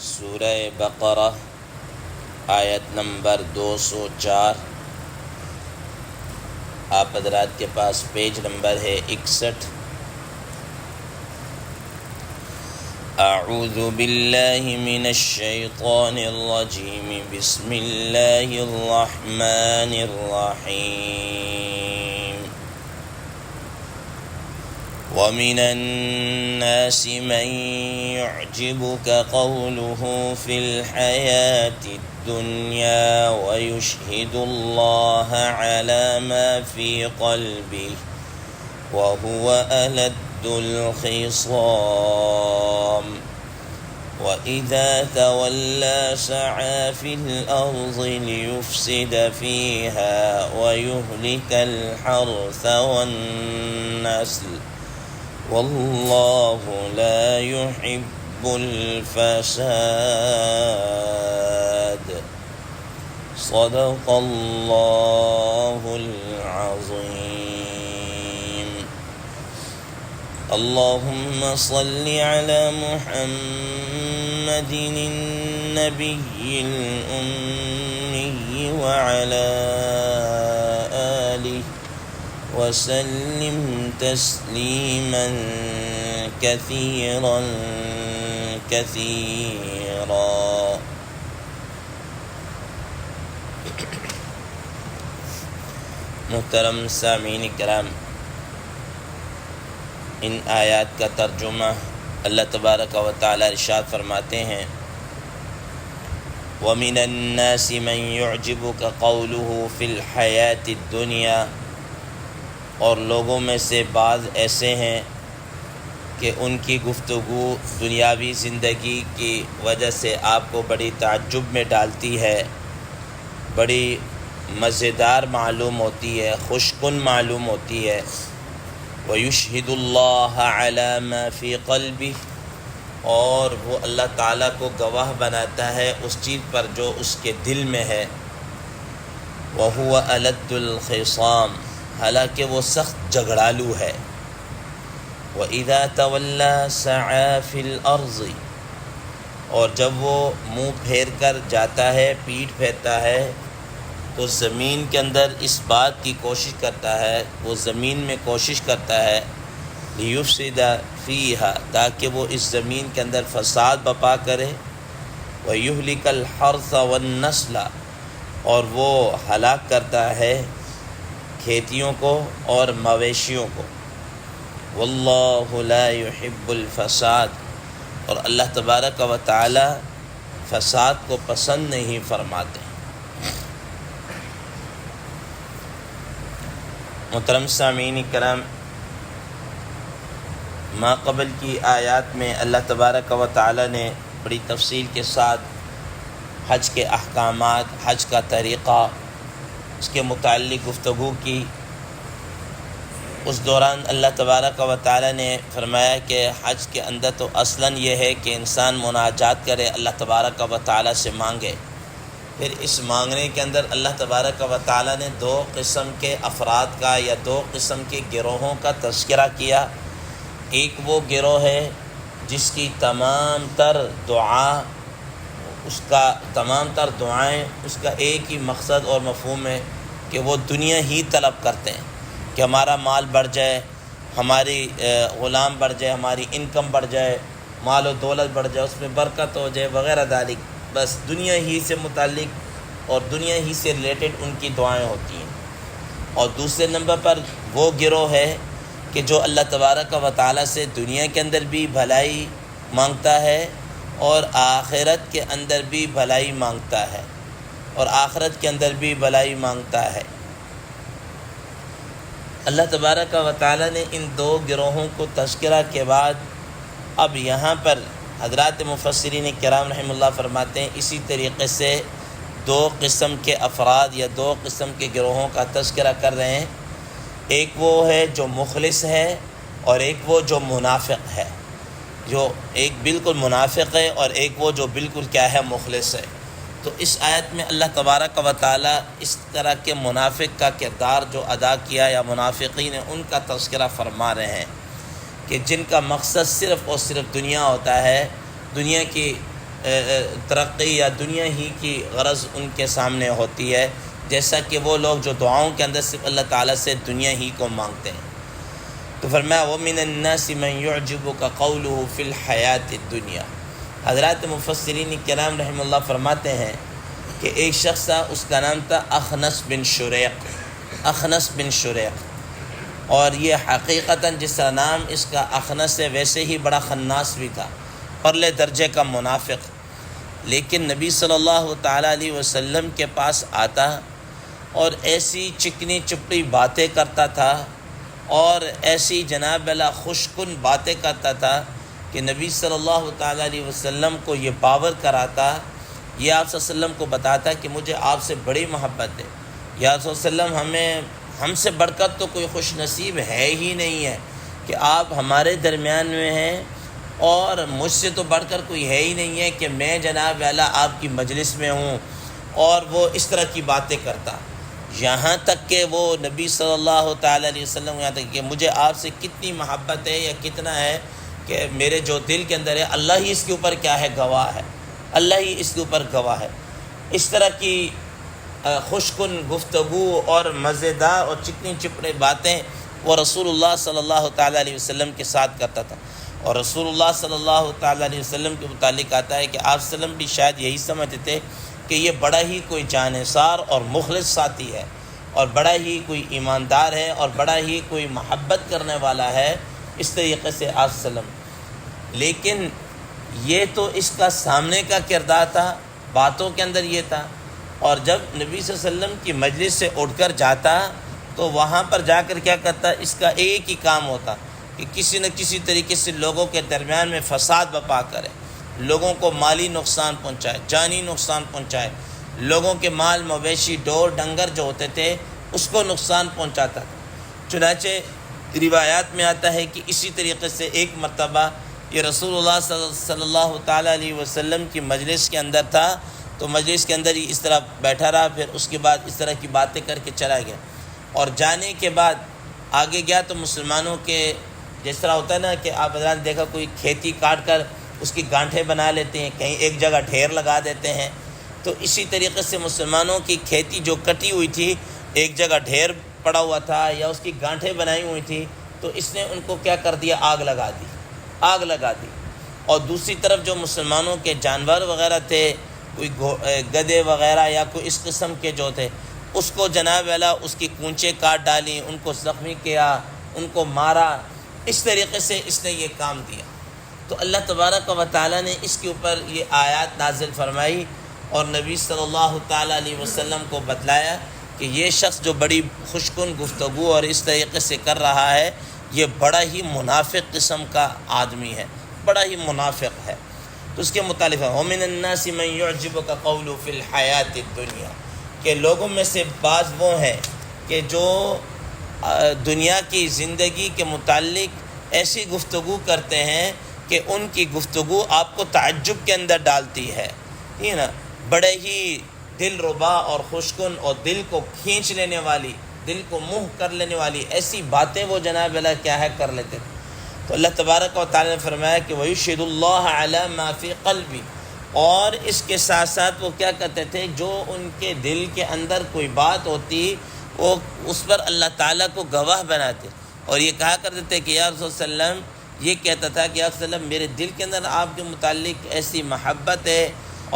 سورہ بقرہ آیت نمبر 204۔ آپ حضرات کے پاس پیج نمبر ہے 61۔ اعوذ باللہ من الشیطان الرجیم، بسم اللہ الرحمن الرحیم۔ ومن الناس من يعجبك قوله في الحياة الدنيا ويشهد الله على ما في قلبه وهو ألد الخصام وإذا تولى سعى في الأرض ليفسد فيها ويهلك الحرث والنسل واللہ لا يحب الفساد۔ صدق اللہ العظیم۔ اللہم صل علی محمد النبی الأمی وعلی آلہ وسلم تسلیما کثیرا کثیرا۔ محترم سامعین کرام، ان آیات کا ترجمہ اللہ تبارک و تعالی ارشاد فرماتے ہیں، وَمِنَ النَّاسِ مَن يُعْجِبُكَ قَوْلُهُ فِي الْحَيَاةِ الدُّنْيَا، اور لوگوں میں سے بعض ایسے ہیں کہ ان کی گفتگو دنیاوی زندگی کی وجہ سے آپ کو بڑی تعجب میں ڈالتی ہے، بڑی مزیدار معلوم ہوتی ہے، خوش کن معلوم ہوتی ہے۔ وَيُشْهِدُ اللَّهَ عَلَى مَا فِي قَلْبِهِ، اور وہ اللہ تعالیٰ کو گواہ بناتا ہے اس چیز پر جو اس کے دل میں ہے۔ وَهُوَ أَلَدُّ الْخِصَامِ، حالانکہ وہ سخت جھگڑالو ہے۔ وَإِذَا تَوَلَّى سَعَى فِي الْأَرْضِ، اور جب وہ منہ پھیر کر جاتا ہے، پیٹھ پھیرتا ہے، تو زمین کے اندر اس بات کی کوشش کرتا ہے، وہ زمین میں کوشش کرتا ہے، لِيُفْسِدَ فِيهَا، تاکہ وہ اس زمین کے اندر فساد بپا کرے، وَيُهْلِكَ الْحَرْثَ وَالنَّسْلَ، اور وہ ہلاک کرتا ہے کھیتیوں کو اور مویشیوں کو۔ واللہ لا يحب الفساد، اور اللہ تبارک و تعالی فساد کو پسند نہیں فرماتے۔ محترم سامعین کرام، ما قبل کی آیات میں اللہ تبارک و تعالی نے بڑی تفصیل کے ساتھ حج کے احکامات، حج کا طریقہ، اس کے متعلق گفتگو کی۔ اس دوران اللہ تبارک و تعالی نے فرمایا کہ حج کے اندر تو اصلاً یہ ہے کہ انسان مناجات کرے، اللہ تبارک و تعالی سے مانگے۔ پھر اس مانگنے کے اندر اللہ تبارک و تعالی نے دو قسم کے افراد کا یا دو قسم کے گروہوں کا تذکرہ کیا۔ ایک وہ گروہ ہے جس کی تمام تر دعائیں اس کا ایک ہی مقصد اور مفہوم ہے کہ وہ دنیا ہی طلب کرتے ہیں کہ ہمارا مال بڑھ جائے، ہماری غلام بڑھ جائے، ہماری انکم بڑھ جائے، مال و دولت بڑھ جائے، اس میں برکت ہو جائے وغیرہ ذالک، بس دنیا ہی سے متعلق اور دنیا ہی سے ریلیٹڈ ان کی دعائیں ہوتی ہیں۔ اور دوسرے نمبر پر وہ گروہ ہے کہ جو اللہ تبارک و تعالیٰ سے دنیا کے اندر بھی بھلائی مانگتا ہے اور آخرت کے اندر بھی بھلائی مانگتا ہے، اور آخرت کے اندر بھی بھلائی مانگتا ہے۔ اللہ تبارک و تعالیٰ نے ان دو گروہوں کو تذکرہ کے بعد اب یہاں پر حضرات مفسرین کرام رحمہ اللہ فرماتے ہیں اسی طریقے سے دو قسم کے افراد یا دو قسم کے گروہوں کا تذکرہ کر رہے ہیں۔ ایک وہ ہے جو مخلص ہے اور ایک وہ جو منافق ہے، جو ایک بالکل منافق ہے اور ایک وہ جو بالکل کیا ہے، مخلص ہے۔ تو اس آیت میں اللہ تبارک و تعالی اس طرح کے منافق کا کردار جو ادا کیا یا منافقین ہیں ان کا تذکرہ فرما رہے ہیں کہ جن کا مقصد صرف اور صرف دنیا ہوتا ہے، دنیا کی ترقی یا دنیا ہی کی غرض ان کے سامنے ہوتی ہے، جیسا کہ وہ لوگ جو دعاؤں کے اندر صرف اللہ تعالیٰ سے دنیا ہی کو مانگتے ہیں۔ تو فرمایا وَمِنَ النَّاسِ مَن يُعْجِبُكَ قَوْلُهُ فِي الْحَيَاةِ الدُّنْيَا۔ حضرات مفسرین کرام رحمہ اللہ فرماتے ہیں کہ ایک شخص تھا، اس کا نام تھا اخنس بن شریق، اور یہ حقیقتاً جس کا نام اس کا اخنس ہے ویسے ہی بڑا خناس بھی تھا، پرلے درجے کا منافق، لیکن نبی صلی اللہ تعالیٰ علیہ وسلم کے پاس آتا اور ایسی چکنی چپڑی باتیں کرتا تھا اور ایسی جناب اللہ خوشکن باتیں کرتا تھا کہ نبی صلی اللہ تعالیٰ علیہ وسلم کو یہ باور کراتا، یہ آپ صلی اللہ علیہ وسلم کو بتاتا کہ مجھے آپ سے بڑی محبت ہے، یا آپ صلی اللہ علیہ وسلم ہم سے بڑھ کر تو کوئی خوش نصیب ہے ہی نہیں ہے کہ آپ ہمارے درمیان میں ہیں، اور مجھ سے تو بڑھ کر کوئی ہے ہی نہیں ہے کہ میں جناب والا آپ کی مجلس میں ہوں، اور وہ اس طرح کی باتیں کرتا، یہاں تک کہ وہ نبی صلی اللہ تعالیٰ علیہ وسلم یہاں تک کہ مجھے آپ سے کتنی محبت ہے یا کتنا ہے کہ میرے جو دل کے اندر ہے اللہ ہی اس کے اوپر کیا ہے گواہ ہے، اللہ ہی اس کے اوپر گواہ ہے۔ اس طرح کی خوشکن گفتگو اور مزیدار اور چکنی چپڑے باتیں وہ رسول اللہ صلی اللہ تعالیٰ علیہ وسلم کے ساتھ کرتا تھا، اور رسول اللہ صلی اللہ تعالیٰ علیہ وسلم کے متعلق آتا ہے کہ آپ وسلم بھی شاید یہی سمجھتے تھے کہ یہ بڑا ہی کوئی جانثار اور مخلص ساتھی ہے، اور بڑا ہی کوئی ایماندار ہے، اور بڑا ہی کوئی محبت کرنے والا ہے، اس طریقے سے آپ وسلم۔ لیکن یہ تو اس کا سامنے کا کردار تھا، باتوں کے اندر یہ تھا، اور جب نبی صلی اللہ علیہ وسلم کی مجلس سے اٹھ کر جاتا تو وہاں پر جا کر کیا کرتا، اس کا ایک ہی کام ہوتا کہ کسی نہ کسی طریقے سے لوگوں کے درمیان میں فساد برپا کرے، لوگوں کو مالی نقصان پہنچائے، جانی نقصان پہنچائے، لوگوں کے مال مویشی ڈور ڈنگر جو ہوتے تھے اس کو نقصان پہنچاتا تھا۔ چنانچہ روایات میں آتا ہے کہ اسی طریقے سے ایک مرتبہ یہ رسول اللہ صلی اللہ تعالیٰ علیہ وسلم کی مجلس کے اندر تھا، تو مجلس کے اندر ہی اس طرح بیٹھا رہا، پھر اس کے بعد اس طرح کی باتیں کر کے چلا گیا، اور جانے کے بعد آگے گیا تو مسلمانوں کے جس طرح ہوتا ہے نا کہ آپ حضرات دیکھا کوئی کھیتی کاٹ کر اس کی گانٹھیں بنا لیتے ہیں، کہیں ایک جگہ ڈھیر لگا دیتے ہیں، تو اسی طریقے سے مسلمانوں کی کھیتی جو کٹی ہوئی تھی ایک جگہ ڈھیر پڑا ہوا تھا یا اس کی گانٹھیں بنائی ہوئی تھی، تو اس نے ان کو کیا کر دیا، آگ لگا دی۔ اور دوسری طرف جو مسلمانوں کے جانور وغیرہ تھے، کوئی گدے وغیرہ یا کوئی اس قسم کے جو تھے، اس کو جناب والا اس کی کونچیں کاٹ ڈالی، ان کو زخمی کیا، ان کو مارا، اس طریقے سے اس نے یہ کام دیا۔ تو اللہ تبارک و تعالیٰ نے اس کے اوپر یہ آیات نازل فرمائی اور نبی صلی اللہ تعالیٰ علیہ وسلم کو بتلایا کہ یہ شخص جو بڑی خوشکن گفتگو اور اس طریقے سے کر رہا ہے، یہ بڑا ہی منافق قسم کا آدمی ہے، بڑا ہی منافق ہے۔ تو اس کے متعلق ہے وَمِنَ النَّاسِ مَن يُعْجِبُكَ قَوْلُهُ فِي الْحَيَاةِ الدُّنْيَا، کہ لوگوں میں سے بعض وہ ہیں کہ جو دنیا کی زندگی کے متعلق ایسی گفتگو کرتے ہیں کہ ان کی گفتگو آپ کو تعجب کے اندر ڈالتی ہے، ٹھیک ہے نا، بڑے ہی دل ربا اور خوشکن اور دل کو کھینچ لینے والی، دل کو منہ کر لینے والی ایسی باتیں وہ جناب اللہ کیا ہے کر لیتے تھے۔ تو اللہ تبارک و تعالیٰ نے فرمایا کہ وَيُشْهِدُ اللَّهَ عَلَى مَا فِي قَلْبِهِ، اور اس کے ساتھ ساتھ وہ کیا کرتے تھے، جو ان کے دل کے اندر کوئی بات ہوتی وہ اس پر اللہ تعالیٰ کو گواہ بناتے، اور یہ کہا کرتے تھے کہ یا رسول اللہ علیہ وسلم، یہ کہتا تھا کہ یا رسول اللہ میرے دل کے اندر آپ کے متعلق ایسی محبت ہے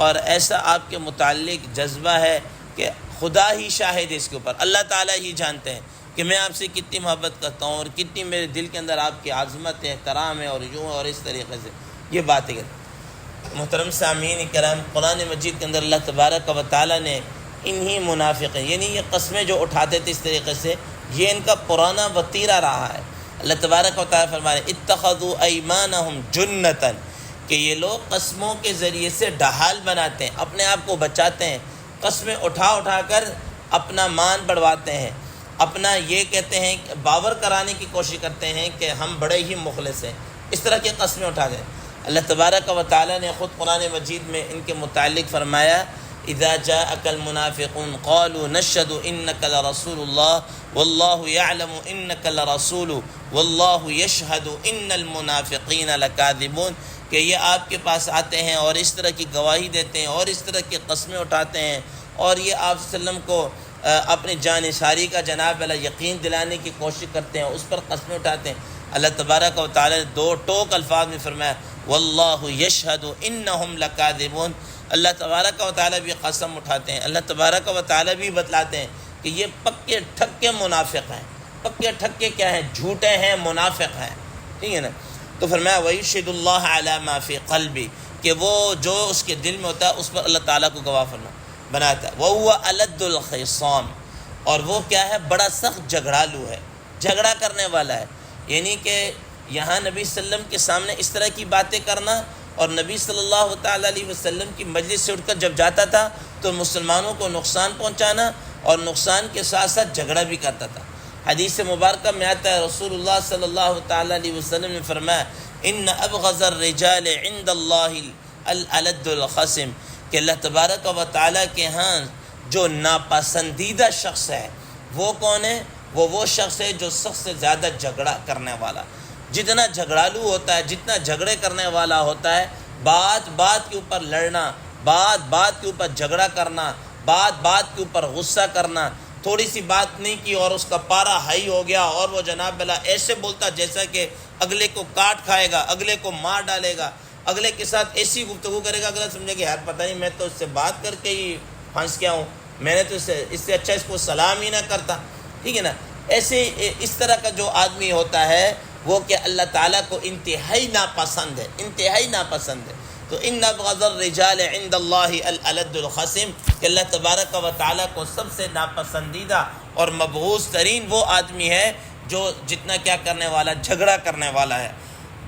اور ایسا آپ کے متعلق جذبہ ہے کہ خدا ہی شاہد ہے اس کے اوپر، اللہ تعالیٰ ہی جانتے ہیں کہ میں آپ سے کتنی محبت کرتا ہوں اور کتنی میرے دل کے اندر آپ کی عظمت ہے، احترام ہے، اور یوں اور اس طریقے سے یہ باتیں کرتے۔ محترم سامعین کرام، قرآن مجید کے اندر اللہ تبارک و تعالیٰ نے انہی منافقین، یعنی یہ قسمیں جو اٹھاتے تھے اس طریقے سے، یہ ان کا پرانا وتیرہ رہا ہے۔ اللہ تبارک و تعالیٰ فرما رہے اتخذوا ایمانہم جنۃ، کہ یہ لوگ قسموں کے ذریعے سے ڈھال بناتے ہیں، اپنے آپ کو بچاتے ہیں، قسمیں اٹھا کر اپنا مان بڑھواتے ہیں، اپنا یہ کہتے ہیں باور کرانے کی کوشش کرتے ہیں کہ ہم بڑے ہی مخلص ہیں، اس طرح کی قسمیں اٹھا دیں۔ اللہ تبارک و تعالیٰ نے خود قرآن مجید میں ان کے متعلق فرمایا اذا جاءك المنافقون قالوا نشهد انك لرسول الله والله يعلم انك لرسول والله يشهد ان المنافقين لكاذبون، کہ یہ آپ کے پاس آتے ہیں اور اس طرح کی گواہی دیتے ہیں اور اس طرح کی قسمیں اٹھاتے ہیں، اور یہ آپ صلی اللہ علیہ وسلم کو اپنی جانثاری کا جناب والا یقین دلانے کی کوشش کرتے ہیں، اس پر قسمیں اٹھاتے ہیں۔ اللہ تبارک و تعالی نے دو ٹوک الفاظ میں فرمایا واللہ یشہد انہم لکاذبون، اللہ تبارک و تعالی بھی قسم اٹھاتے ہیں، اللہ تبارک و تعالی بھی بتلاتے ہیں کہ یہ پکے ٹھکے منافق ہیں۔ پکے ٹھکے کیا ہیں؟ جھوٹے ہیں، منافق ہیں، ٹھیک ہے نا۔ تو فرمایا وَيُشْهِدُ اللَّهَ عَلَى مَا فِي قَلْبِهِ، کہ وہ جو اس کے دل میں ہوتا ہے اس پر اللہ تعالیٰ کو گواہ بناتا ہے۔ وَهُوَ أَلَدُّ الْخِصَامِ، اور وہ کیا ہے؟ بڑا سخت جھگڑالو ہے، جھگڑا کرنے والا ہے۔ یعنی کہ یہاں نبی صلی اللہ علیہ وسلم کے سامنے اس طرح کی باتیں کرنا، اور نبی صلی اللہ تعالیٰ علیہ وسلم کی مجلس سے اٹھ کر جب جاتا تھا تو مسلمانوں کو نقصان پہنچانا اور نقصان کے ساتھ ساتھ جھگڑا بھی کرتا تھا۔ حدیث مبارکہ میں آتا ہے رسول اللہ صلی اللہ تعالیٰ علیہ وسلم نے فرمایا ان ابغض الرجال عند اللہ الالد الخصم، کہ اللہ تبارک و تعالیٰ کے ہاں جو ناپسندیدہ شخص ہے وہ کون ہے؟ وہ شخص ہے جو سب سے زیادہ جھگڑا کرنے والا۔ جتنا جھگڑالو ہوتا ہے، جتنا جھگڑے کرنے والا ہوتا ہے، بات بات کے اوپر لڑنا، بات بات کے اوپر جھگڑا کرنا، بات بات کے اوپر غصہ کرنا، تھوڑی سی بات نہیں کی اور اس کا پارا ہائی ہو گیا اور وہ جناب بلا ایسے بولتا جیسا کہ اگلے کو کاٹ کھائے گا، اگلے کو مار ڈالے گا، اگلے کے ساتھ ایسی گفتگو کرے گا اگلا سمجھے کہ یار پتہ نہیں میں تو اس سے بات کر کے ہی پھنس گیا ہوں، میں نے تو اس سے اچھا اس کو سلام ہی نہ کرتا، ٹھیک ہے نا۔ ایسے اس طرح کا جو آدمی ہوتا ہے وہ کہ اللہ تعالیٰ کو انتہائی ناپسند ہے، انتہائی ناپسند ہے۔ تو ان ابغض الرجال عند اللہ الالد الخصم، کہ اللہ تبارک و تعالیٰ کو سب سے ناپسندیدہ اور مبغوض ترین وہ آدمی ہے جو جتنا کیا کرنے والا، جھگڑا کرنے والا ہے۔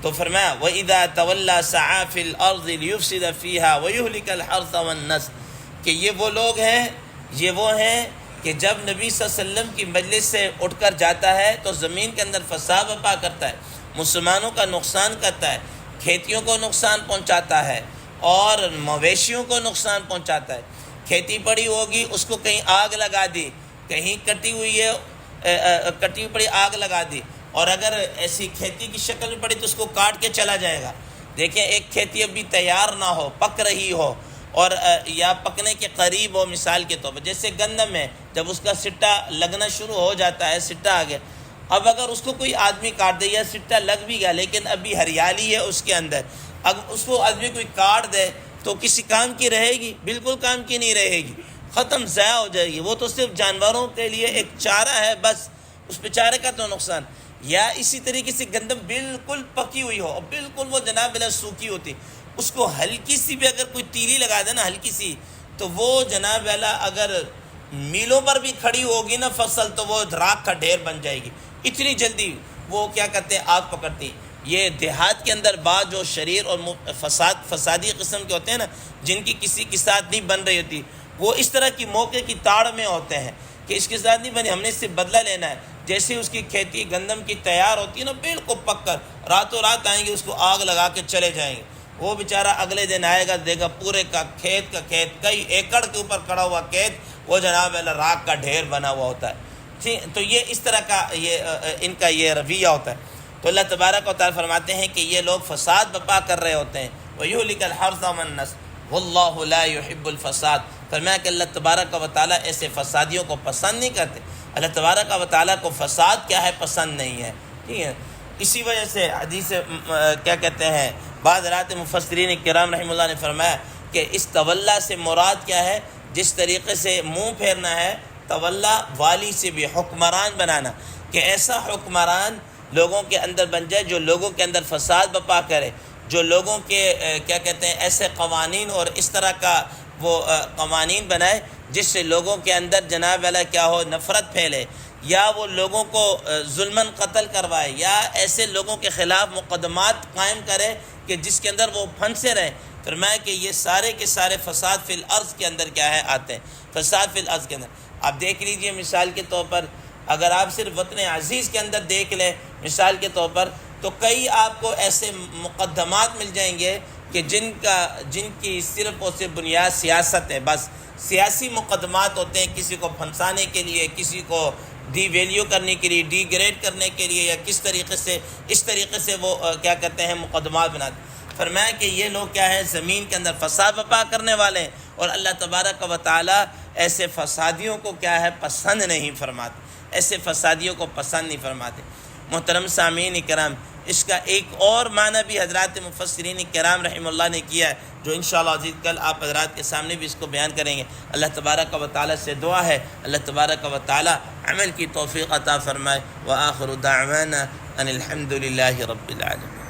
تو فرمایا وَإِذَا تَوَلَّى سَعَى فِي الْأَرْضِ لِيُفْسِدَ فِيهَا وَيُهْلِكَ الْحَرْثَ وَالنَّسْلَ، کہ یہ وہ لوگ ہیں، یہ وہ ہیں کہ جب نبی صلی اللہ علیہ وسلم کی مجلس سے اٹھ کر جاتا ہے تو زمین کے اندر فساد برپا کرتا ہے، مسلمانوں کا نقصان کرتا ہے، کھیتیوں کو نقصان پہنچاتا ہے اور مویشیوں کو نقصان پہنچاتا ہے۔ کھیتی پڑی ہوگی اس کو کہیں آگ لگا دی، کہیں کٹی ہوئی ہے کٹی پڑی آگ لگا دی، اور اگر ایسی کھیتی کی شکل میں پڑی تو اس کو کاٹ کے چلا جائے گا۔ دیکھیں ایک کھیتی ابھی تیار نہ ہو، پک رہی ہو اور یا پکنے کے قریب ہو، مثال کے طور پر جیسے گندم ہے، جب اس کا سٹا لگنا شروع ہو جاتا ہے، سٹا آ گیا، اب اگر اس کو کوئی آدمی کاٹ دے، یا سٹا لگ بھی گیا لیکن ابھی ہریالی ہے اس کے اندر، اگر اس کو آدمی کوئی کاٹ دے تو کسی کام کی رہے گی؟ بالکل کام کی نہیں رہے گی، ختم، ضائع ہو جائے گی۔ وہ تو صرف جانوروں کے لیے ایک چارہ ہے بس، اس پہ چارے کا تو نقصان۔ یا اسی طریقے سے گندم بالکل پکی ہوئی ہو اور بالکل وہ جناب بلا سوکھی ہوتی، اس کو ہلکی سی بھی اگر کوئی تیلی لگا دے نا، ہلکی سی، تو وہ جناب والا اگر میلوں پر بھی کھڑی ہوگی نا فصل تو وہ راکھ کا ڈھیر بن جائے گی، اتنی جلدی وہ کیا کہتے ہیں آگ پکڑتی۔ یہ دیہات کے اندر بعض جو شریر اور فسادی قسم کے ہوتے ہیں نا، جن کی کسی کے ساتھ نہیں بن رہی ہوتی، وہ اس طرح کی موقع کی تاڑ میں ہوتے ہیں کہ اس کے ساتھ نہیں بنی، ہم نے اس سے بدلہ لینا ہے۔ جیسے اس کی کھیتی گندم کی تیار ہوتی ہے نا، بالکل پک کر راتوں رات آئیں گے، اس کو آگ لگا کے چلے جائیں گے۔ وہ بیچارہ اگلے دن آئے گا، دے گا پورے کا کھیت کئی ایکڑ کے اوپر کھڑا ہوا کھیت وہ جناب اللہ راکھ کا ڈھیر بنا ہوا ہوتا ہے۔ تو یہ اس طرح کا ان کا یہ رویہ ہوتا ہے۔ تو اللہ تبارک و تعالیٰ فرماتے ہیں کہ یہ لوگ فساد برپا کر رہے ہوتے ہیں، وَيُهْلِكَ الْحَرْثَ وَالنَّسْلَ وَاللَّهُ لَا يُحِبُّ الْفَسَادَ، فرمایا کہ اللہ تبارک و تعالیٰ ایسے فسادیوں کو پسند نہیں کرتے۔ اللہ تبارک و تعالیٰ کو فساد کیا ہے؟ پسند نہیں ہے، ٹھیک ہے۔ اسی وجہ سے حدیث کیا کہتے ہیں، بعض رات مفسرین کرام رحمہ اللہ نے فرمایا کہ اس تولا سے مراد کیا ہے؟ جس طریقے سے منہ پھیرنا ہے، تولا والی سے بھی حکمران بنانا، کہ ایسا حکمران لوگوں کے اندر بن جائے جو لوگوں کے اندر فساد برپا کرے، جو لوگوں کے کیا کہتے ہیں ایسے قوانین اور اس طرح کا وہ قوانین بنائے جس سے لوگوں کے اندر جناب والا کیا ہو، نفرت پھیلے، یا وہ لوگوں کو ظلماً قتل کروائے، یا ایسے لوگوں کے خلاف مقدمات قائم کرے کہ جس کے اندر وہ پھنسے رہیں۔ فرمایا کہ یہ سارے کے سارے فساد فی الارض کے اندر کیا ہے؟ آتے ہیں، فساد فی الارض کے اندر۔ آپ دیکھ لیجئے مثال کے طور پر، اگر آپ صرف وطن عزیز کے اندر دیکھ لیں مثال کے طور پر، تو کئی آپ کو ایسے مقدمات مل جائیں گے کہ جن کی صرف اور صرف بنیاد سیاست ہے، بس سیاسی مقدمات ہوتے ہیں، کسی کو پھنسانے کے لیے، کسی کو ڈی ویلیو کرنے کے لیے، ڈی گریڈ کرنے کے لیے، یا اس طریقے سے وہ کیا کہتے ہیں مقدمات بناتے ہیں۔ فرمایا کہ یہ لوگ کیا ہے، زمین کے اندر فساد برپا کرنے والے ہیں، اور اللہ تبارک و تعالی ایسے فسادیوں کو کیا ہے پسند نہیں فرماتے، ایسے فسادیوں کو پسند نہیں فرماتے۔ محترم سامعین کرام، اس کا ایک اور معنی بھی حضرات مفسرین کرام رحمہ اللہ نے کیا ہے، جو انشاءاللہ عزیز کل آپ حضرات کے سامنے بھی اس کو بیان کریں گے۔ اللہ تبارک و تعالی سے دعا ہے اللہ تبارک و تعالی عمل کی توفیق عطا فرمائے۔ وآخر دعوانا ان الحمد للہ رب العالمین۔